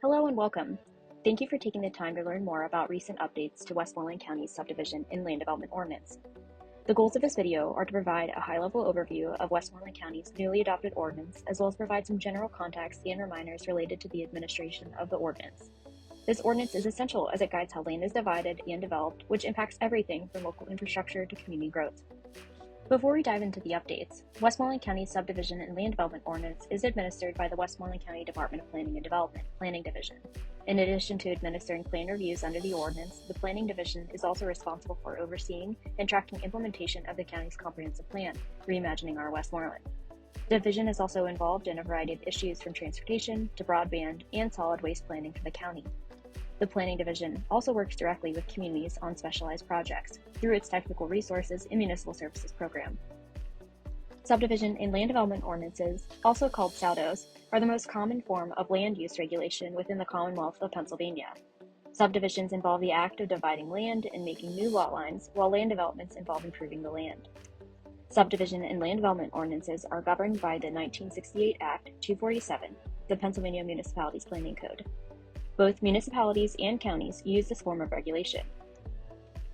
Hello and welcome. Thank you for taking the time to learn more about recent updates to Westmoreland County's Subdivision and Land Development Ordinance. The goals of this video are to provide a high-level overview of Westmoreland County's newly adopted ordinance, as well as provide some general context and reminders related to the administration of the ordinance. This ordinance is essential as it guides how land is divided and developed, which impacts everything from local infrastructure to community growth. Before we dive into the updates, Westmoreland County's Subdivision and Land Development Ordinance is administered by the Westmoreland County Department of Planning and Development, Planning Division. In addition to administering plan reviews under the ordinance, the Planning Division is also responsible for overseeing and tracking implementation of the county's comprehensive plan, Reimagining Our Westmoreland. The division is also involved in a variety of issues from transportation to broadband and solid waste planning for the county. The Planning Division also works directly with communities on specialized projects through its Technical Resources and Municipal Services program. Subdivision and land development ordinances, also called SALDOs, are the most common form of land use regulation within the Commonwealth of Pennsylvania. Subdivisions involve the act of dividing land and making new lot lines, while land developments involve improving the land. Subdivision and land development ordinances are governed by the 1968 Act 247, the Pennsylvania Municipalities Planning Code. Both municipalities and counties use this form of regulation.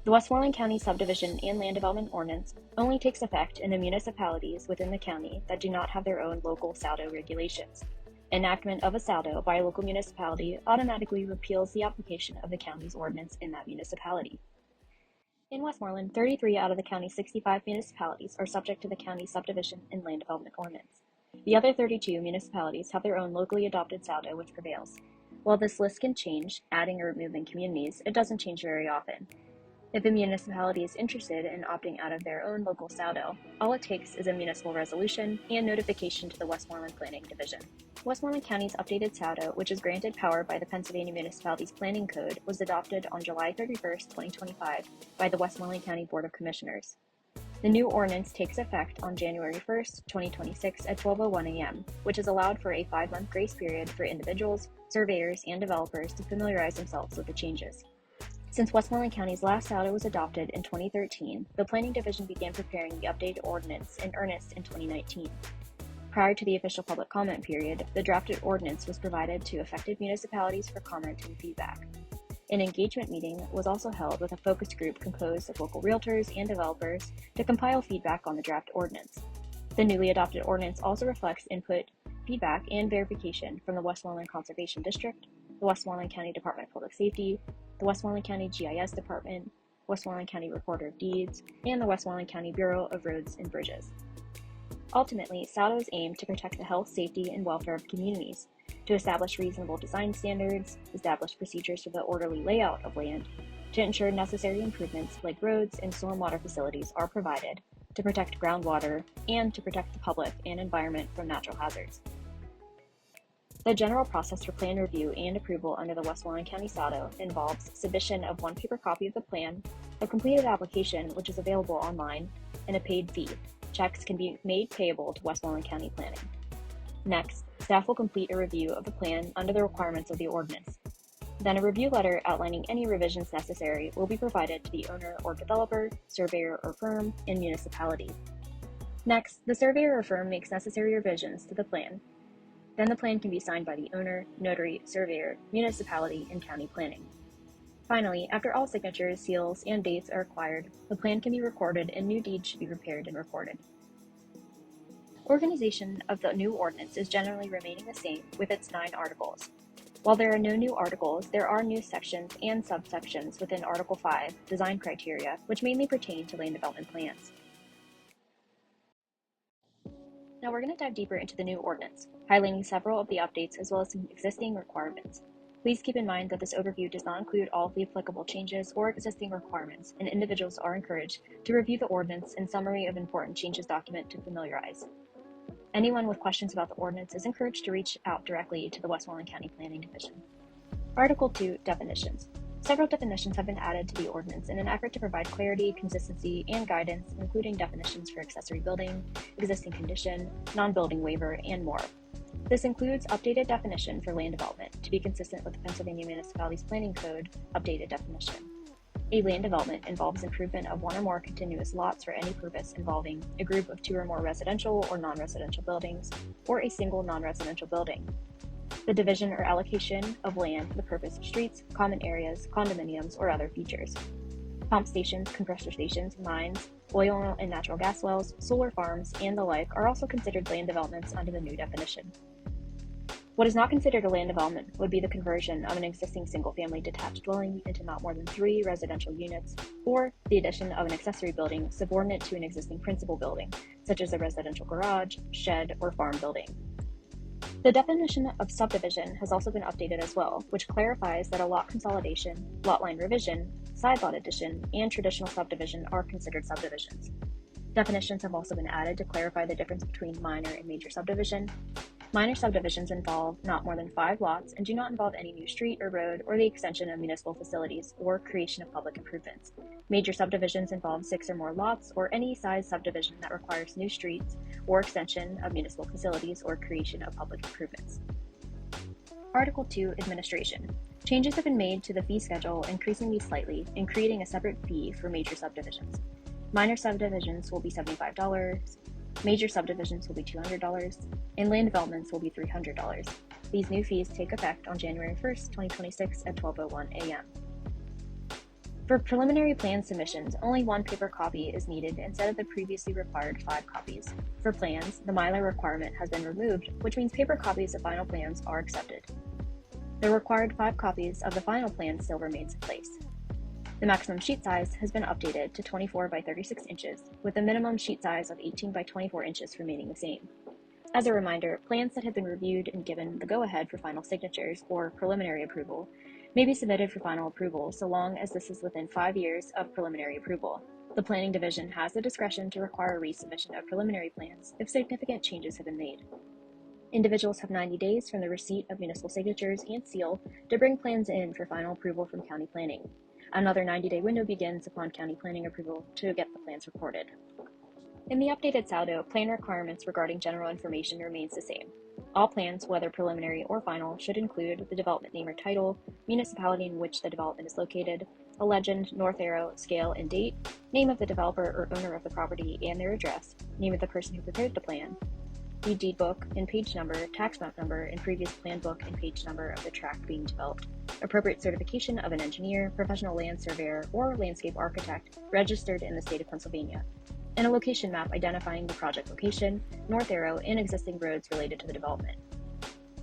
The Westmoreland County Subdivision and Land Development Ordinance only takes effect in the municipalities within the county that do not have their own local SALDO regulations. Enactment of a SALDO by a local municipality automatically repeals the application of the county's ordinance in that municipality. In Westmoreland, 33 out of the county's 65 municipalities are subject to the county Subdivision and Land Development Ordinance. The other 32 municipalities have their own locally adopted SALDO which prevails. While this list can change, adding or removing communities, it doesn't change very often. If a municipality is interested in opting out of their own local SALDO, all it takes is a municipal resolution and notification to the Westmoreland Planning Division. Westmoreland County's updated SALDO, which is granted power by the Pennsylvania Municipalities Planning Code, was adopted on July 31, 2025 by the Westmoreland County Board of Commissioners. The new ordinance takes effect on January 1, 2026 at 12:01 a.m., which has allowed for a 5-month grace period for individuals, surveyors, and developers to familiarize themselves with the changes. Since Westmoreland County's last SALDO was adopted in 2013, the Planning Division began preparing the updated ordinance in earnest in 2019. Prior to the official public comment period, the drafted ordinance was provided to affected municipalities for comment and feedback. An engagement meeting was also held with a focus group composed of local realtors and developers to compile feedback on the draft ordinance. The newly adopted ordinance also reflects input, feedback, and verification from the Westmoreland Conservation District, the Westmoreland County Department of Public Safety, the Westmoreland County GIS Department, Westmoreland County Recorder of Deeds, and the Westmoreland County Bureau of Roads and Bridges. Ultimately, SALDOs aim to protect the health, safety, and welfare of communities, to establish reasonable design standards, establish procedures for the orderly layout of land, to ensure necessary improvements like roads and stormwater facilities are provided, to protect groundwater, and to protect the public and environment from natural hazards. The general process for plan review and approval under the Westmoreland County SALDO involves submission of one paper copy of the plan, a completed application which is available online, and a paid fee. Checks can be made payable to Westmoreland County Planning. Next, staff will complete a review of the plan under the requirements of the ordinance. Then a review letter outlining any revisions necessary will be provided to the owner or developer, surveyor or firm, and municipality. Next, the surveyor or firm makes necessary revisions to the plan. Then the plan can be signed by the owner, notary, surveyor, municipality, and county planning. Finally, after all signatures, seals, and dates are acquired, the plan can be recorded and new deeds should be prepared and recorded. Organization of the new ordinance is generally remaining the same with its 9 articles. While there are no new articles, there are new sections and subsections within Article 5, Design Criteria, which mainly pertain to land development plans. Now we're going to dive deeper into the new ordinance, highlighting several of the updates as well as some existing requirements. Please keep in mind that this overview does not include all of the applicable changes or existing requirements, and individuals are encouraged to review the ordinance and summary of important changes document to familiarize. Anyone with questions about the ordinance is encouraged to reach out directly to the Westmoreland County Planning Division. Article 2, Definitions. Several definitions have been added to the ordinance in an effort to provide clarity, consistency, and guidance, including definitions for accessory building, existing condition, non-building waiver, and more. This includes updated definition for land development to be consistent with the Pennsylvania Municipalities Planning Code updated definition. A land development involves improvement of one or more continuous lots for any purpose involving a group of 2 or more residential or non-residential buildings, or a single non-residential building. the division or allocation of land for the purpose of streets, common areas, condominiums, or other features. Pump stations, compressor stations, mines, oil and natural gas wells, solar farms, and the like are also considered land developments under the new definition. What is not considered a land development would be the conversion of an existing single-family detached dwelling into not more than 3 residential units, or the addition of an accessory building subordinate to an existing principal building, such as a residential garage, shed, or farm building. The definition of subdivision has also been updated as well, which clarifies that a lot consolidation, lot line revision, side lot addition, and traditional subdivision are considered subdivisions. Definitions have also been added to clarify the difference between minor and major subdivision. Minor subdivisions involve not more than 5 lots and do not involve any new street or road or the extension of municipal facilities or creation of public improvements. Major subdivisions involve 6 or more lots or any size subdivision that requires new streets or extension of municipal facilities or creation of public improvements. Article 2, Administration. Changes have been made to the fee schedule, increasing these slightly and creating a separate fee for major subdivisions. Minor subdivisions will be $75, major subdivisions will be $200, and land developments will be $300. These new fees take effect on January 1st, 2026 at 12:01 a.m. For preliminary plan submissions, only 1 paper copy is needed instead of the previously required 5 copies. For plans, the Mylar requirement has been removed, which means paper copies of final plans are accepted. The required 5 copies of the final plan still remains in place. The maximum sheet size has been updated to 24 by 36 inches, with the minimum sheet size of 18 by 24 inches remaining the same. As a reminder, plans that have been reviewed and given the go-ahead for final signatures or preliminary approval may be submitted for final approval so long as this is within 5 years of preliminary approval. The Planning Division has the discretion to require resubmission of preliminary plans if significant changes have been made. Individuals have 90 days from the receipt of municipal signatures and seal to bring plans in for final approval from county planning. Another 90-day window begins upon county planning approval to get the plans recorded. In the updated SALDO, plan requirements regarding general information remains the same. All plans, whether preliminary or final, should include the development name or title, municipality in which the development is located, a legend, north arrow, scale, and date, name of the developer or owner of the property and their address, name of the person who prepared the plan, the deed book and page number, tax map number, and previous plan book and page number of the tract being developed, appropriate certification of an engineer, professional land surveyor, or landscape architect registered in the state of Pennsylvania, and a location map identifying the project location, north arrow, and existing roads related to the development.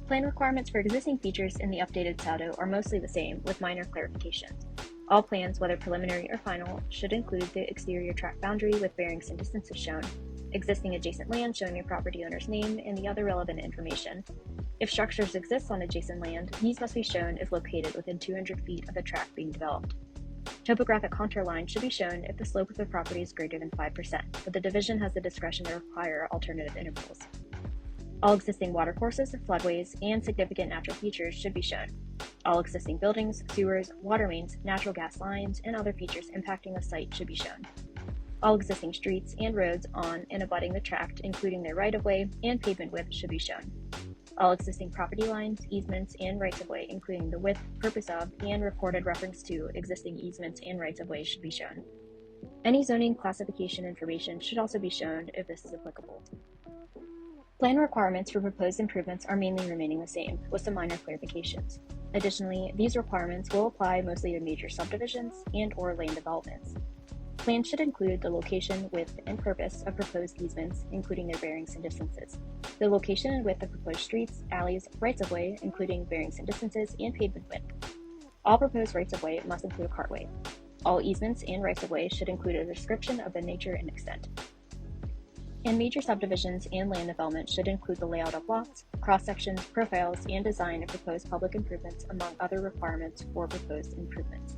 Plan requirements for existing features in the updated SALDO are mostly the same, with minor clarifications. All plans, whether preliminary or final, should include the exterior tract boundary with bearings and distances shown, existing adjacent land showing your property owner's name and the other relevant information. If structures exist on adjacent land, these must be shown if located within 200 feet of the tract being developed. Topographic contour lines should be shown if the slope of the property is greater than 5%, but the division has the discretion to require alternative intervals. All existing watercourses, floodways, and significant natural features should be shown. All existing buildings, sewers, water mains, natural gas lines, and other features impacting the site should be shown. All existing streets and roads on and abutting the tract, including their right-of-way and pavement width, should be shown. All existing property lines, easements, and rights-of-way, including the width, purpose of, and recorded reference to existing easements and rights-of-way, should be shown. Any zoning classification information should also be shown if this is applicable. Plan requirements for proposed improvements are mainly remaining the same, with some minor clarifications. Additionally, these requirements will apply mostly to major subdivisions and/or land developments. Plans should include the location, width, and purpose of proposed easements, including their bearings and distances, the location and width of proposed streets, alleys, rights-of-way, including bearings and distances, and pavement width. All proposed rights-of-way must include a cartway. All easements and rights-of-way should include a description of the nature and extent. And major subdivisions and land development should include the layout of lots, cross-sections, profiles, and design of proposed public improvements, among other requirements for proposed improvements.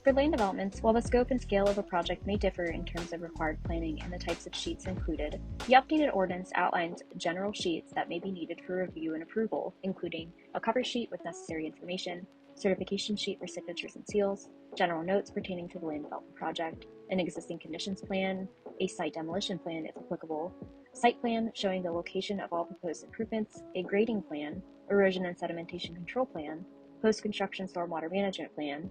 For land developments, while the scope and scale of a project may differ in terms of required planning and the types of sheets included, the updated ordinance outlines general sheets that may be needed for review and approval, including a cover sheet with necessary information, certification sheet for signatures and seals, general notes pertaining to the land development project, an existing conditions plan, a site demolition plan if applicable, site plan showing the location of all proposed improvements, a grading plan, erosion and sedimentation control plan, post-construction stormwater management plan,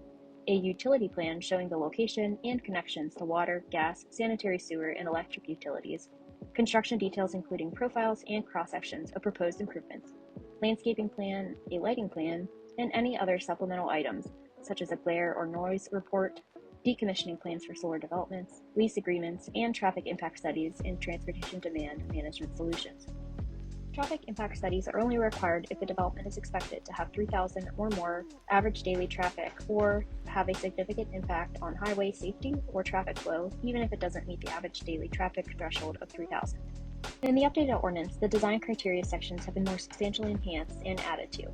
a utility plan showing the location and connections to water, gas, sanitary sewer, and electric utilities, construction details including profiles and cross-sections of proposed improvements, landscaping plan, a lighting plan, and any other supplemental items, such as a glare or noise report, decommissioning plans for solar developments, lease agreements, and traffic impact studies in transportation demand management solutions. Traffic impact studies are only required if the development is expected to have 3,000 or more average daily traffic or have a significant impact on highway safety or traffic flow, even if it doesn't meet the average daily traffic threshold of 3,000. In the updated ordinance, the design criteria sections have been more substantially enhanced and added to.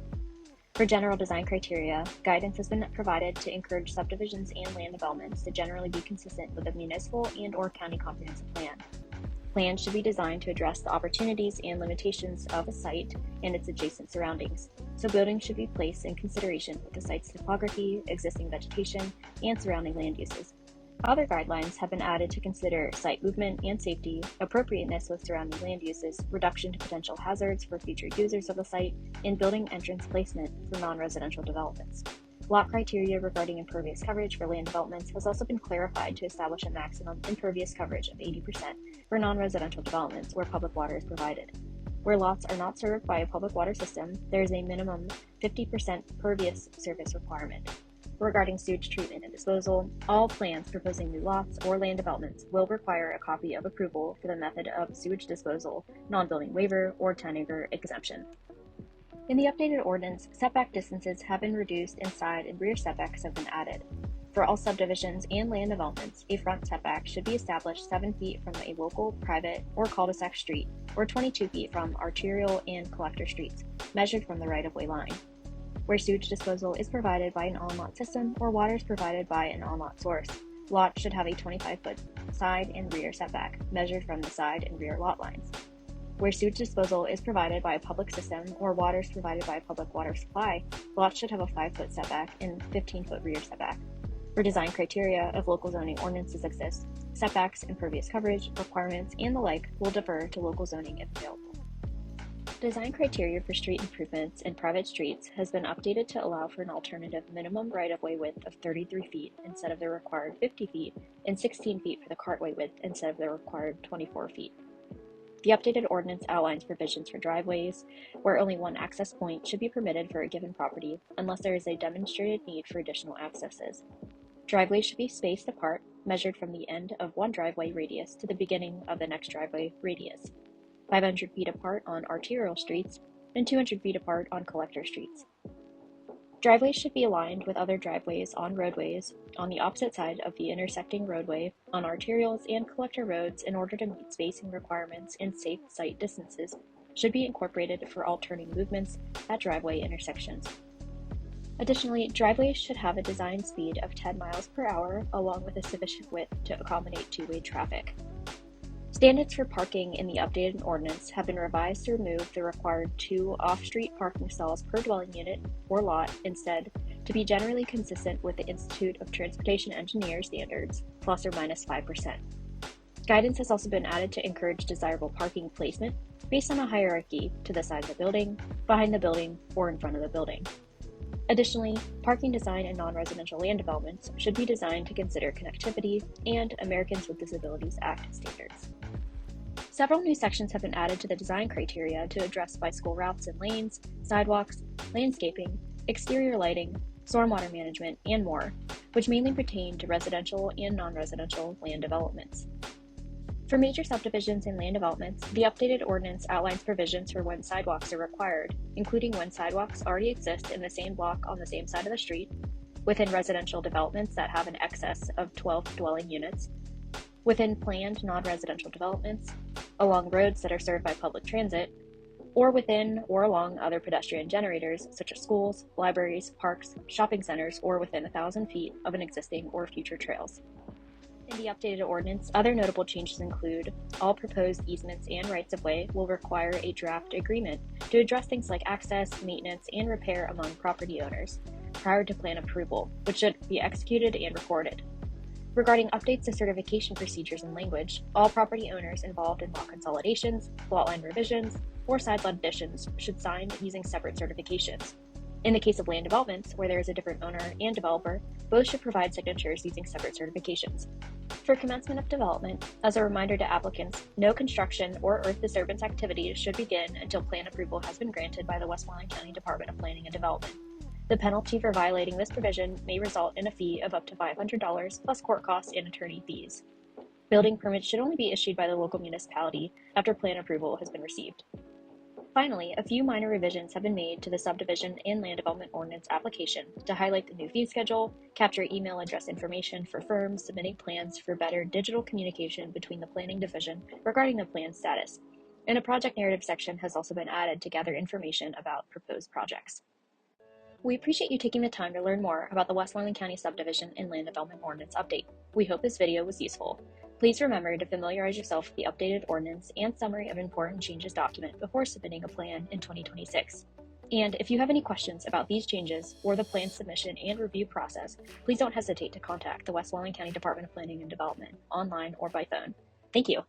For general design criteria, guidance has been provided to encourage subdivisions and land developments to generally be consistent with the municipal and/or county comprehensive plan. Plans should be designed to address the opportunities and limitations of a site and its adjacent surroundings, so buildings should be placed in consideration with the site's topography, existing vegetation, and surrounding land uses. Other guidelines have been added to consider site movement and safety, appropriateness with surrounding land uses, reduction to potential hazards for future users of the site, and building entrance placement for non-residential developments. Lot criteria regarding impervious coverage for land developments has also been clarified to establish a maximum impervious coverage of 80% for non-residential developments where public water is provided. Where lots are not served by a public water system, there is a minimum 50% pervious surface requirement. Regarding sewage treatment and disposal, all plans proposing new lots or land developments will require a copy of approval for the method of sewage disposal, non-building waiver, or 10-acre exemption. In the updated ordinance, setback distances have been reduced and side and rear setbacks have been added. For all subdivisions and land developments, a front setback should be established 7 feet from a local, private, or cul-de-sac street, or 22 feet from arterial and collector streets, measured from the right-of-way line. Where sewage disposal is provided by an on-lot system or water is provided by an on-lot source, lots should have a 25-foot side and rear setback, measured from the side and rear lot lines. Where sewage disposal is provided by a public system or water is provided by a public water supply, lots should have a 5-foot setback and 15-foot rear setback. For design criteria, if local zoning ordinances exist, setbacks, impervious coverage, requirements, and the like will defer to local zoning if available. Design criteria for street improvements in private streets has been updated to allow for an alternative minimum right-of-way width of 33 feet instead of the required 50 feet and 16 feet for the cartway width instead of the required 24 feet. The updated ordinance outlines provisions for driveways, where only one access point should be permitted for a given property unless there is a demonstrated need for additional accesses. Driveways should be spaced apart, measured from the end of one driveway radius to the beginning of the next driveway radius, 500 feet apart on arterial streets, and 200 feet apart on collector streets. Driveways should be aligned with other driveways on roadways on the opposite side of the intersecting roadway on arterials and collector roads in order to meet spacing requirements, and safe site distances should be incorporated for all turning movements at driveway intersections. Additionally, driveways should have a design speed of 10 miles per hour along with a sufficient width to accommodate two-way traffic. Standards for parking in the updated ordinance have been revised to remove the required 2 off-street parking stalls per dwelling unit or lot, instead to be generally consistent with the Institute of Transportation Engineers standards, plus or minus 5%. Guidance has also been added to encourage desirable parking placement based on a hierarchy to the side of the building, behind the building, or in front of the building. Additionally, parking design in non-residential land developments should be designed to consider connectivity and Americans with Disabilities Act standards. Several new sections have been added to the design criteria to address bicycle routes and lanes, sidewalks, landscaping, exterior lighting, stormwater management, and more, which mainly pertain to residential and non-residential land developments. For major subdivisions and land developments, the updated ordinance outlines provisions for when sidewalks are required, including when sidewalks already exist in the same block on the same side of the street, within residential developments that have an excess of 12 dwelling units, within planned non-residential developments, along roads that are served by public transit, or within or along other pedestrian generators such as schools, libraries, parks, shopping centers, or within 1,000 feet of an existing or future trails. In the updated ordinance, other notable changes include all proposed easements and rights-of-way will require a draft agreement to address things like access, maintenance, and repair among property owners prior to plan approval, which should be executed and recorded. Regarding updates to certification procedures and language, all property owners involved in lot consolidations, lot line revisions, or side lot additions should sign using separate certifications. In the case of land developments, where there is a different owner and developer, both should provide signatures using separate certifications. For commencement of development, as a reminder to applicants, no construction or earth disturbance activities should begin until plan approval has been granted by the Westmoreland County Department of Planning and Development. The penalty for violating this provision may result in a fee of up to $500 plus court costs and attorney fees. Building permits should only be issued by the local municipality after plan approval has been received. Finally, a few minor revisions have been made to the Subdivision and Land Development Ordinance application to highlight the new fee schedule, capture email address information for firms submitting plans for better digital communication between the Planning Division regarding the plan status, and a project narrative section has also been added to gather information about proposed projects. We appreciate you taking the time to learn more about the Westmoreland County Subdivision and Land Development Ordinance update. We hope this video was useful. Please remember to familiarize yourself with the updated ordinance and summary of important changes document before submitting a plan in 2026. And if you have any questions about these changes or the plan submission and review process, please don't hesitate to contact the Westmoreland County Department of Planning and Development online or by phone. Thank you.